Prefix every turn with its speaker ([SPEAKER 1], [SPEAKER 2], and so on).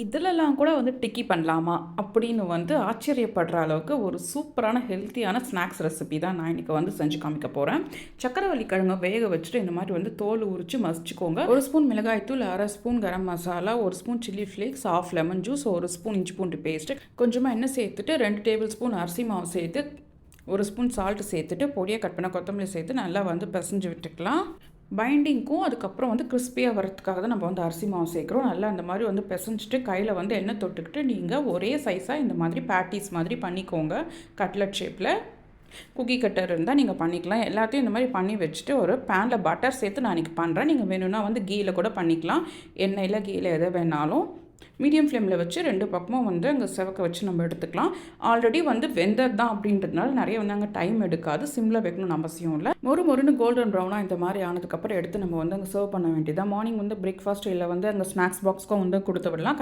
[SPEAKER 1] இதிலலாம் கூட வந்து டிக்கி பண்ணலாமா? அப்படின்னு வந்து ஆச்சரியப்படுற அளவுக்கு ஒரு சூப்பரான ஹெல்த்தியான ஸ்நாக்ஸ் ரெசிபி தான் நான் இன்னைக்கு வந்து செஞ்சு காமிக்க போறேன். சக்கரவள்ளி கிழங்க வேக வச்சுட்டு இந்த மாரி வந்து தோல் உரிச்சு மசிச்சுக்கோங்க. 1 ஸ்பூன் மிளகாய்த்தூள், 1/2 spoon garam masala, 1 spoon chilli flakes, 1/2 lemon juice, 1 spoon இஞ்சி பூண்டு பேஸ்ட், கொஞ்சமா எண்ணெய் சேர்த்துட்டு 2 டேபிள் ஸ்பூன் அரிசி மாவு சேர்த்து 1 ஸ்பூன் சால்ட் சேர்த்துட்டு பொடியா கட் பண்ண கொத்தமல்லி சேர்த்து நல்லா வந்து பெசஞ்சு விட்டுக்கலாம். பைண்டிங்க்கும் அதுக்கப்புறம் வந்து கிறிஸ்பியாக வரதுக்காக தான் நம்ம வந்து அரிசி மாவு சேர்க்குறோம். நல்லா அந்த மாதிரி வந்து பிசைஞ்சிட்டு கையில் வந்து எண்ணெய் தொட்டுக்கிட்டு நீங்கள் ஒரே சைஸாக இந்த மாதிரி பேட்டிஸ் மாதிரி பண்ணிக்கோங்க. கட்லட் ஷேப்பில் குக்கி கட்டர் இருந்தால் நீங்கள் பண்ணிக்கலாம். எல்லாத்தையும் இந்த மாதிரி பண்ணி வச்சுட்டு ஒரு பேனில் பட்டர் சேர்த்து நான் இன்றைக்கி பண்ணுறேன். நீங்கள் வேணும்னா வந்து கீயில் கூட பண்ணிக்கலாம். எண்ணெயில் கீயில் எதை வேணாலும் மீடியம் ஃப்ளேமில் வச்சு 2 பக்கமும் வந்து அங்கே செவக்க வச்சு நம்ம எடுத்துக்கலாம். ஆல்ரெடி வந்து வெந்தது தான் அப்படின்றதுனால நிறைய வந்து அங்கே டைம் எடுக்காது. சிம்மில் வைக்கணும்னு அவசியம் இல்லை. மொறுன்னு கோல்டன் ப்ரௌனாக இந்த மாதிரி ஆனதுக்கப்புறம் எடுத்து நம்ம வந்து அங்கே சர்வ் பண்ண வேண்டியதான். மார்னிங் வந்து பிரேக்ஃபாஸ்ட் இல்லை வந்து அங்கே ஸ்நாக்ஸ் பாக்ஸ்க்கும் வந்து கொடுத்து விடலாம்.